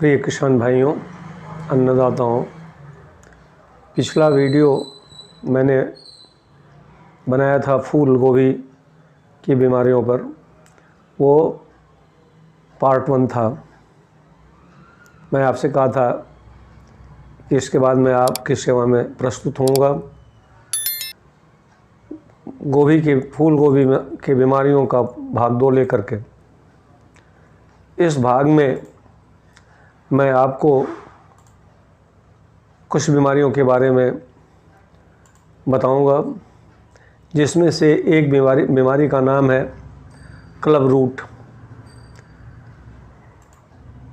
प्रिय किसान भाइयों, अन्नदाताओं, पिछला वीडियो मैंने बनाया था फूल गोभी की बीमारियों पर। वो पार्ट 1 था। मैं आपसे कहा था कि इसके बाद मैं आपकी सेवा में प्रस्तुत होऊंगा। फूल गोभी की बीमारियों का भाग 2 लेकर के। इस भाग में मैं आपको कुछ बीमारियों के बारे में बताऊंगा, जिसमें से एक बीमारी का नाम है क्लब रूट।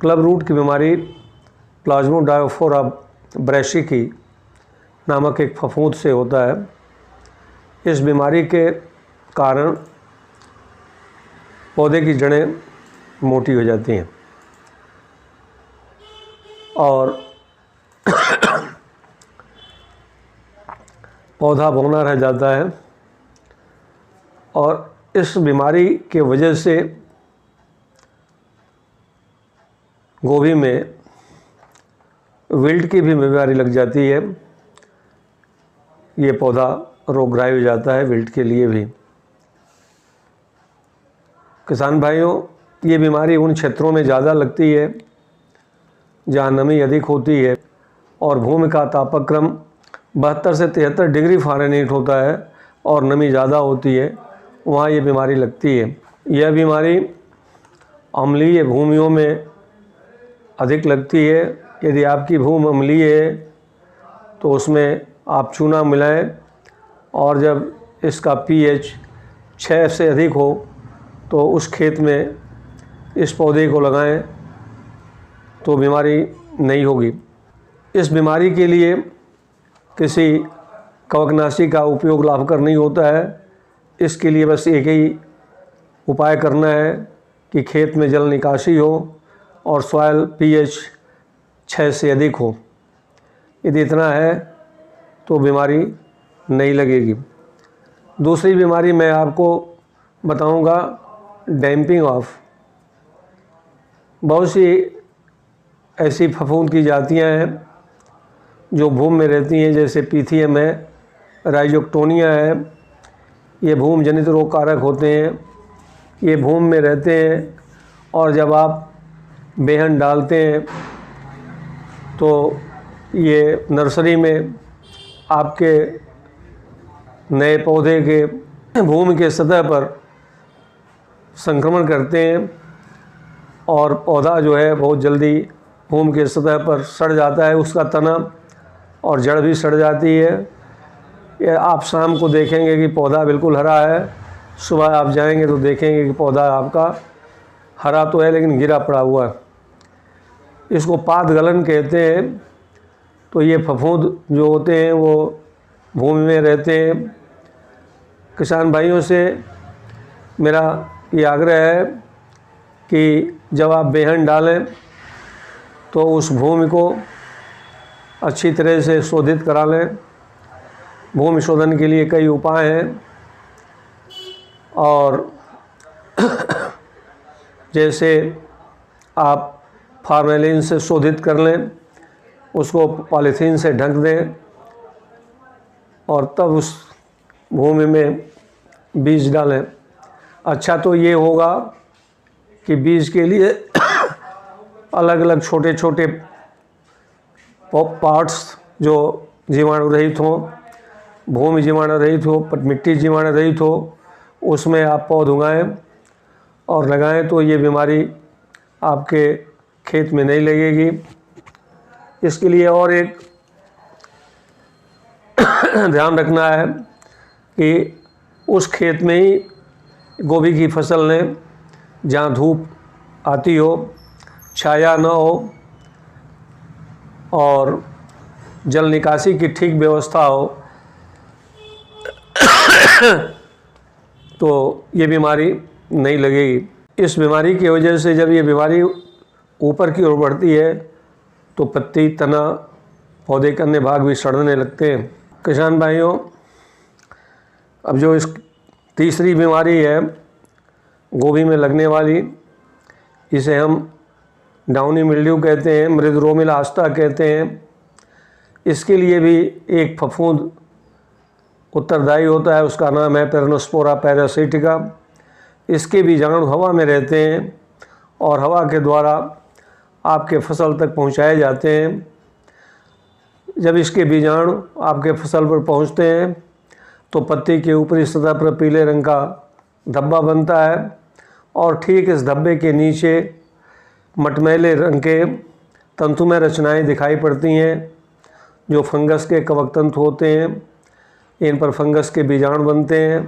क्लब रूट की बीमारी प्लाज्मोडायोफोरा ब्रैसिकी नामक एक फफूंद से होता है। इस बीमारी के कारण पौधे की जड़ें मोटी हो जाती हैं और पौधा बौना रह जाता है। और इस बीमारी के वजह से गोभी में विल्ट की भी बीमारी लग जाती है। ये पौधा रोगग्राही हो जाता है विल्ट के लिए भी। किसान भाइयों, ये बीमारी उन क्षेत्रों में ज़्यादा लगती है जहाँ नमी अधिक होती है और भूमि का तापक्रम 72 से 73 डिग्री फ़ारेनहीट होता है और नमी ज़्यादा होती है, वहाँ ये बीमारी लगती है। यह बीमारी अम्लीय भूमियों में अधिक लगती है। यदि आपकी भूमि अम्लीय है तो उसमें आप चूना मिलाएं और जब इसका pH 6 से अधिक हो तो उस खेत में इस पौधे को लगाएं तो बीमारी नहीं होगी। इस बीमारी के लिए किसी कवकनाशी का उपयोग लाभकर नहीं होता है। इसके लिए बस एक ही उपाय करना है कि खेत में जल निकासी हो और सॉइल pH 6 से अधिक हो। यदि इतना है तो बीमारी नहीं लगेगी। दूसरी बीमारी मैं आपको बताऊंगा डैम्पिंग ऑफ। बहुत सी ऐसी फफूंद की जातियां हैं जो भूमि में रहती हैं, जैसे पीथियम है, राइजोक्टोनिया है। ये भूमि जनित रोग कारक होते हैं। ये भूमि में रहते हैं और जब आप बेहन डालते हैं तो ये नर्सरी में आपके नए पौधे के भूमि के सतह पर संक्रमण करते हैं और पौधा जो है बहुत जल्दी भूमि के सतह पर सड़ जाता है। उसका तना और जड़ भी सड़ जाती है। ये आप शाम को देखेंगे कि पौधा बिल्कुल हरा है, सुबह आप जाएंगे तो देखेंगे कि पौधा आपका हरा तो है लेकिन गिरा पड़ा हुआ है। इसको पात गलन कहते हैं। तो ये फफूंद जो होते हैं वो भूमि में रहते हैं। किसान भाइयों से मेरा ये आग्रह है कि जब आप बेहन डालें तो उस भूमि को अच्छी तरह से शोधित करा लें। भूमि शोधन के लिए कई उपाय हैं और जैसे आप फार्मेलिन से शोधित कर लें, उसको पॉलीथीन से ढक दें और तब उस भूमि में बीज डालें। अच्छा तो ये होगा कि बीज के लिए अलग अलग छोटे छोटे पार्ट्स जो जीवाणु रहित हों, भूमि जीवाणु रहित हो, मिट्टी जीवाणु रहित हो, उसमें आप पौध उगाएं और लगाएं तो ये बीमारी आपके खेत में नहीं लगेगी। इसके लिए और एक ध्यान रखना है कि उस खेत में ही गोभी की फसल लें जहाँ धूप आती हो, छाया न हो और जल निकासी की ठीक व्यवस्था हो तो ये बीमारी नहीं लगेगी। इस बीमारी की वजह से जब ये बीमारी ऊपर की ओर बढ़ती है तो पत्ती, तना, पौधे के अन्य भाग भी सड़ने लगते हैं। किसान भाइयों, अब जो इस तीसरी बीमारी है गोभी में लगने वाली, इसे हम डाउनी मिल्ड्यू कहते हैं, मृदुरोमिल आस्था कहते हैं। इसके लिए भी एक फफूंद उत्तरदायी होता है, उसका नाम है पेरिनोस्पोरा पैरासिटिका। इसके बीजाणु हवा में रहते हैं और हवा के द्वारा आपके फसल तक पहुंचाए जाते हैं। जब इसके बीजाणु आपके फसल पर पहुंचते हैं तो पत्ती के ऊपरी सतह पर पीले रंग का धब्बा बनता है और ठीक इस धब्बे के नीचे मटमैले रंग के तंतुमय रचनाएं दिखाई पड़ती हैं जो फंगस के कवक तंतु होते हैं। इन पर फंगस के बीजाणु बनते हैं।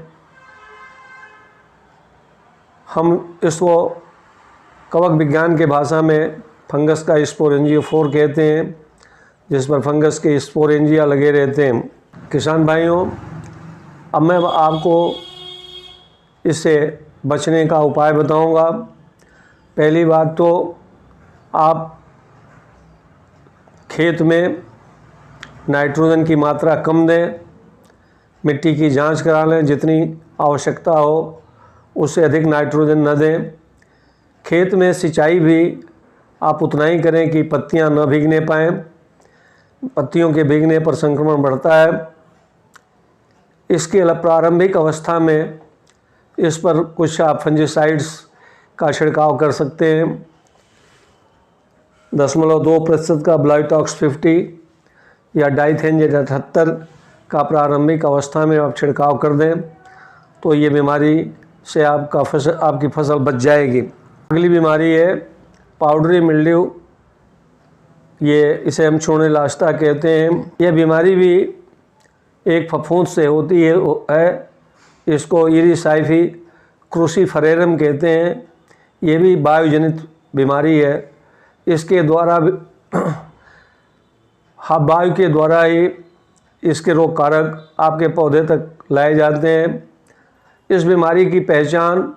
हम इसको कवक विज्ञान के भाषा में फंगस का स्पोरेंजियोफोर कहते हैं, जिस पर फंगस के स्पोरेंजिया लगे रहते हैं। किसान भाइयों, अब मैं आपको इससे बचने का उपाय बताऊंगा। पहली बात तो आप खेत में नाइट्रोजन की मात्रा कम दें, मिट्टी की जांच करा लें, जितनी आवश्यकता हो उससे अधिक नाइट्रोजन न दें। खेत में सिंचाई भी आप उतना ही करें कि पत्तियां न भीगने पाएँ। पत्तियों के भीगने पर संक्रमण बढ़ता है। इसके प्रारंभिक अवस्था में इस पर कुछ आप फंजीसाइड्स का छिड़काव कर सकते हैं। 0.2% का ब्लाइटॉक्स 50 या डाइथेनजेट 78 का प्रारंभिक अवस्था में आप छिड़काव कर दें तो ये बीमारी से आपकी फसल बच जाएगी। अगली बीमारी है पाउडरी मिल्ड्यू। इसे हम चूर्णिल आस्था कहते हैं। यह बीमारी भी एक फफूंद से होती है। इसको इरिसाइफी क्रूसीफरेरम कहते हैं। ये भी वायुजनित बीमारी है। इसके द्वारा वायु के द्वारा ही इसके रोग कारक आपके पौधे तक लाए जाते हैं। इस बीमारी की पहचान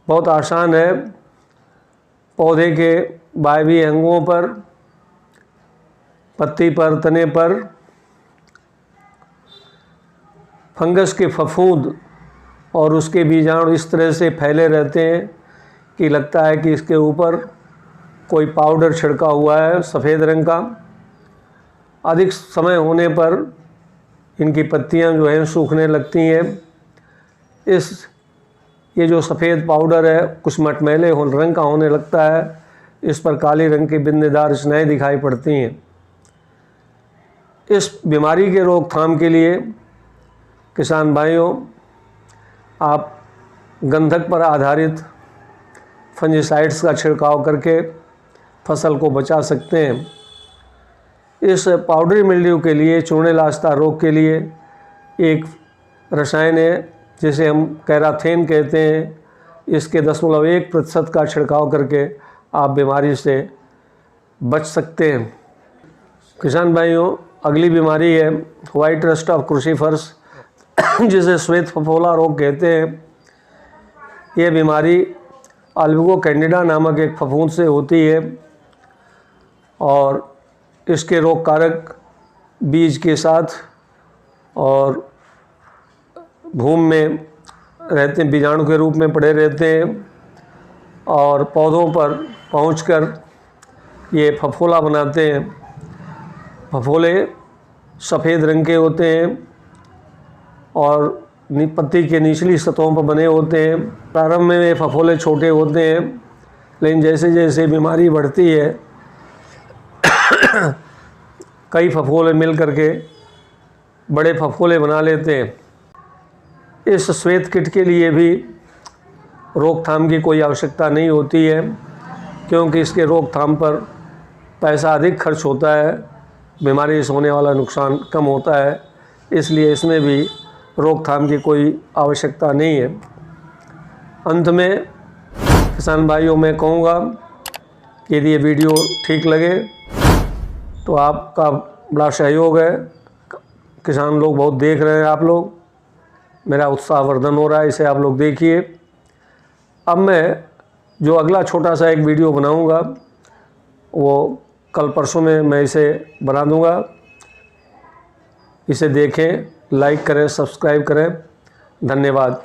बहुत आसान है। पौधे के वायवीय अंगों पर, पत्ती पर, तने पर फंगस के फफूंद और उसके बीजाणु इस तरह से फैले रहते हैं कि लगता है कि इसके ऊपर कोई पाउडर छिड़का हुआ है सफ़ेद रंग का। अधिक समय होने पर इनकी पत्तियां जो हैं सूखने लगती हैं। ये जो सफ़ेद पाउडर है कुछ मटमैले रंग का होने लगता है। इस पर काले रंग की बिंदीदार रचनाएं दिखाई पड़ती हैं। इस बीमारी के रोकथाम के लिए किसान भाइयों, आप गंधक पर आधारित फंजीसाइड्स का छिड़काव करके फसल को बचा सकते हैं। इस पाउडरी मिल्ड्यू के लिए, चूर्णिल आस्था रोग के लिए एक रसायन है जिसे हम कैराथेन कहते हैं। इसके 0.1% का छिड़काव करके आप बीमारी से बच सकते हैं। किसान भाइयों, अगली बीमारी है वाइट रस्ट ऑफ क्रूसीफर्स, जिसे श्वेत फफोला रोग कहते हैं। यह बीमारी अल्बिगो कैंडिडा नामक एक फफूंद से होती है और इसके रोग कारक बीज के साथ और भूमि में रहते हैं, बीजाणु के रूप में पड़े रहते हैं और पौधों पर पहुंचकर ये फफोला बनाते हैं। फफोले सफ़ेद रंग के होते हैं और पत्ती के निचली सतहों पर बने होते हैं। प्रारंभ में ये फफोले छोटे होते हैं, लेकिन जैसे जैसे बीमारी बढ़ती है कई फफोले मिल करके बड़े फफोले बना लेते हैं। इस श्वेत कीट के लिए भी रोकथाम की कोई आवश्यकता नहीं होती है, क्योंकि इसके रोकथाम पर पैसा अधिक खर्च होता है, बीमारी से होने वाला नुकसान कम होता है। इसलिए इसमें भी रोकथाम की कोई आवश्यकता नहीं है। अंत में किसान भाइयों, मैं कहूँगा कि यदि ये वीडियो ठीक लगे तो आपका बड़ा सहयोग है। किसान लोग बहुत देख रहे हैं, आप लोग, मेरा उत्साहवर्धन हो रहा है, इसे आप लोग देखिए। अब मैं जो अगला छोटा सा एक वीडियो बनाऊंगा वो कल परसों में मैं इसे बना दूंगा। इसे देखें, लाइक करें, सब्सक्राइब करें। धन्यवाद।